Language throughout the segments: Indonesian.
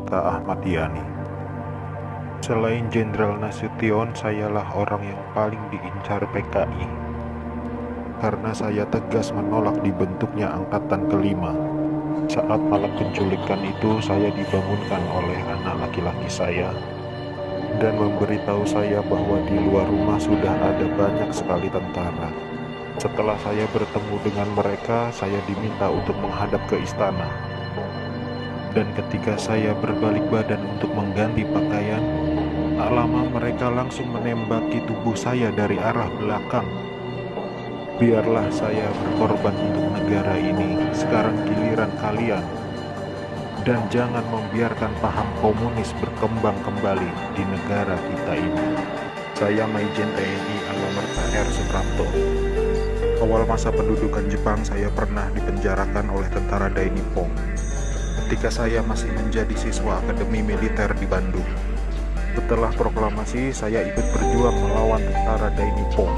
Marta Ahmad Yani. Selain Jenderal Nasution, sayalah orang yang paling diincar PKI. Karena saya tegas menolak dibentuknya Angkatan Kelima. Saat malam penculikan itu, saya dibangunkan oleh anak laki-laki saya dan memberitahu saya bahwa di luar rumah sudah ada banyak sekali tentara. Setelah saya bertemu dengan mereka, saya diminta untuk menghadap ke istana. Dan ketika saya berbalik badan untuk mengganti pakaian, tak lama mereka langsung menembaki tubuh saya dari arah belakang. Biarlah saya berkorban untuk negara ini, sekarang giliran kalian. Dan jangan membiarkan paham komunis berkembang kembali di negara kita ini. Saya Maijen TNI Anumerta R. Suprapto. Awal masa pendudukan Jepang, saya pernah dipenjarakan oleh tentara Dai Nippon ketika saya masih menjadi siswa Akademi Militer di Bandung. Setelah proklamasi, saya ikut berjuang melawan tentara Dai Nippon.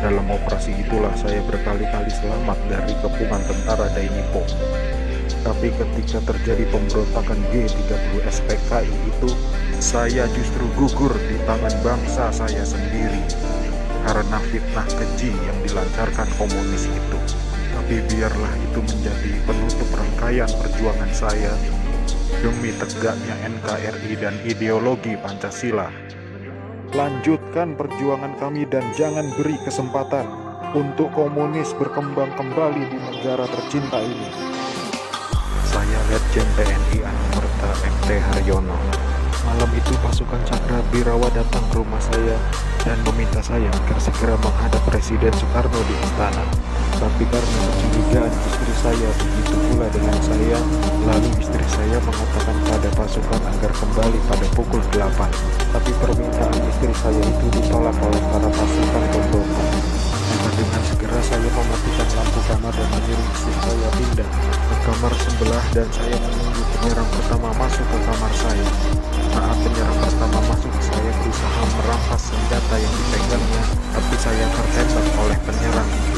Dalam operasi itulah saya berkali-kali selamat dari kepungan tentara Dai Nippon. Tapi ketika terjadi pemberontakan G30 SPKI itu, saya justru gugur di tangan bangsa saya sendiri karena fitnah keji yang dilancarkan komunis itu. Tapi biarlah itu menjadi penutup rangkaian perjuangan saya demi tegaknya NKRI dan ideologi Pancasila. Lanjutkan perjuangan kami dan jangan beri kesempatan untuk komunis berkembang kembali di negara tercinta ini. Saya Letjen TNI Anumerta MT Haryono. Malam itu pasukan Cakra Birawa datang ke rumah saya dan meminta saya agar segera menghadap Presiden Soekarno di istana. Tapi karena kecurigaan istri saya begitu pula dengan saya, lalu istri saya mengatakan pada pasukan agar kembali pada pukul 8. Tapi permintaan istri saya itu ditolak oleh para pasukan pemberontak. Maka dengan segera saya mematikan lampu kamar dan menyuruh istri saya pindah ke kamar sebelah dan saya menunggu penyerang pertama masuk ke kamar saya. Saat penyerang pertama masuk, saya berusaha merampas senjata yang dipegangnya, tapi saya tertembak oleh penyerang itu.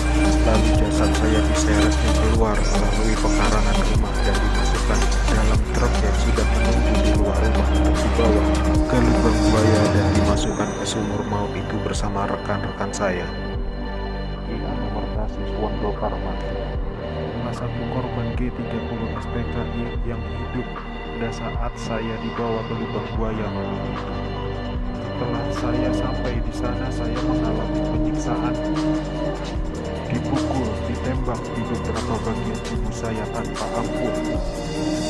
Lalu jasad saya diseretnya keluar melalui pekarangan rumah dan dimasukkan dalam truk yang sudah menunggu di luar rumah untuk dibawa ke lubang buaya dan dimasukkan ke sumur maut itu bersama rekan-rekan saya. Di Anumerta Siswondo Karma, salah satu korban G30 SPKI yang hidup pada saat saya dibawa ke lubang buaya malam itu. Setelah saya sampai di sana, saya mengalami penyiksaan, dipukul, ditembak di beberapa bagian tubuh saya tanpa ampun.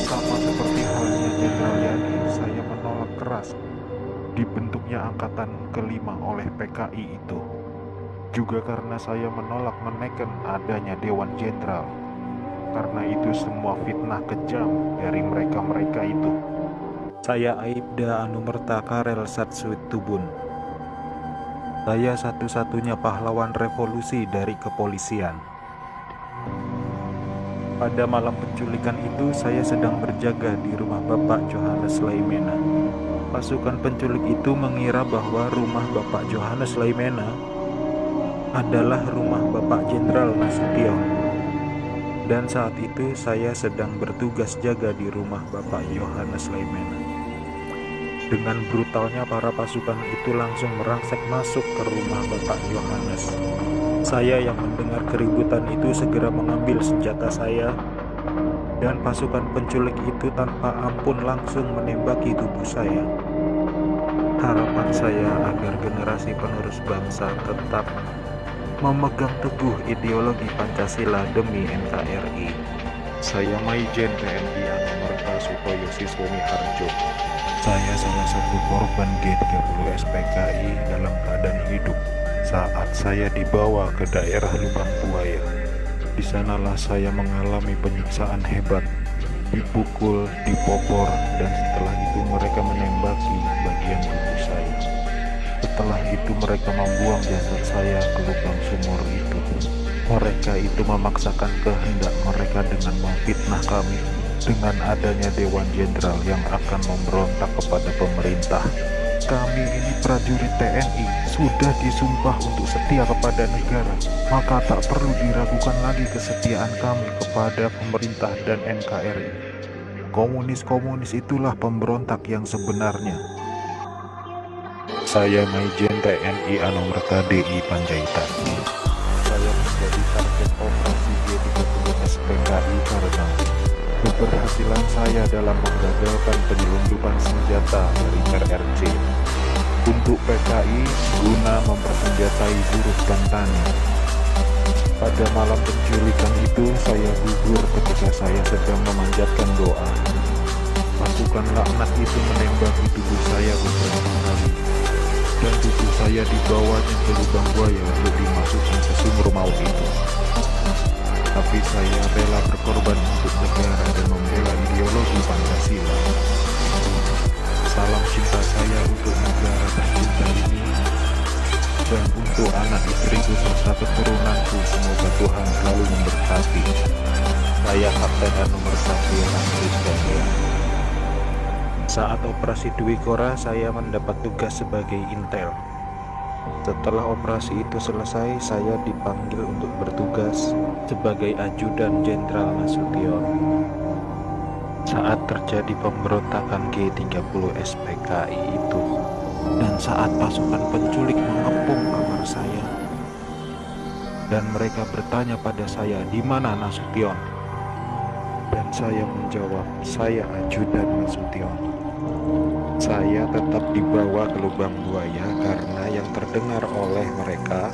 Sama seperti halnya Jenderal Yani, saya menolak keras dibentuknya Angkatan Kelima oleh PKI itu. Juga karena saya menolak menekan adanya Dewan Jenderal. Karena itu semua fitnah kejam dari mereka-mereka itu. Saya Aibda Anumerta Karel Satsuitubun. Saya satu-satunya pahlawan revolusi dari kepolisian. Pada malam penculikan itu, saya sedang berjaga di rumah Bapak Johannes Laimena. Pasukan penculik itu mengira bahwa rumah Bapak Johannes Laimena adalah rumah Bapak Jenderal Nasution. Dan saat itu saya sedang bertugas jaga di rumah Bapak Johannes Laimena. Dengan brutalnya para pasukan itu langsung merangsek masuk ke rumah Bapak Johannes. Saya yang mendengar keributan itu segera mengambil senjata saya, dan pasukan penculik itu tanpa ampun langsung menembaki tubuh saya. Harapan saya agar generasi penerus bangsa tetap memegang teguh ideologi Pancasila demi NKRI. Saya Maijen TNI Anumerta Sutoyo Siswomi Harjo. Saya salah satu korban G30 SPKI dalam keadaan hidup saat saya dibawa ke daerah Lubang Buaya. Di sanalah saya mengalami penyiksaan hebat, dipukul, dipopor, dan setelah itu mereka menembaki bagian tubuh saya. Setelah itu mereka membuang jasad saya ke lubang sumur itu. Mereka itu memaksakan kehendak mereka dengan memfitnah kami dengan adanya Dewan Jenderal yang akan memberontak kepada pemerintah. Kami ini prajurit TNI sudah disumpah untuk setia kepada negara, maka tak perlu diragukan lagi kesetiaan kami kepada pemerintah dan NKRI. Komunis-komunis itulah pemberontak yang sebenarnya. Saya Maijen TNI Anumerta DI Panjaitan. Saya menjadi target operasi G30 SPKI karena keberhasilan saya dalam menggagalkan penyelundupan senjata dari RRC untuk PKI guna mempersenjatai buruh dan tani. Pada malam penculikan itu saya gugur ketika saya sedang memanjatkan doa. Pasukan laknat itu menembaki tubuh saya beberapa kali, dan tubuh saya dibawanya ke lubang buaya untuk dimasukkan ke sumur maut itu. Tapi saya rela berkorban untuk negara dan membela ideologi Pancasila. Salam cinta saya untuk negara tercinta ini, dan untuk anak istriku serta keturunanku, semoga Tuhan selalu memberkati. Saya Kapten Anumerta Ramlis Daniel. Saat operasi Dwi Kora, saya mendapat tugas sebagai intel. Setelah operasi itu selesai, saya dipanggil untuk bertugas sebagai ajudan Jenderal Nasution. Saat terjadi pemberontakan G30 SPKI itu, dan saat pasukan penculik mengepung kamar saya, dan mereka bertanya pada saya, "Di mana Nasution?" Dan saya menjawab, "Saya ajudan Nasution." Saya tetap dibawa ke lubang buaya karena yang terdengar oleh mereka,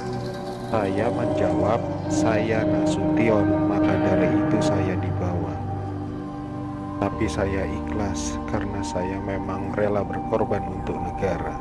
saya menjawab, "Saya Nasution," maka dari itu saya dibawa. Tapi saya ikhlas karena saya memang rela berkorban untuk negara.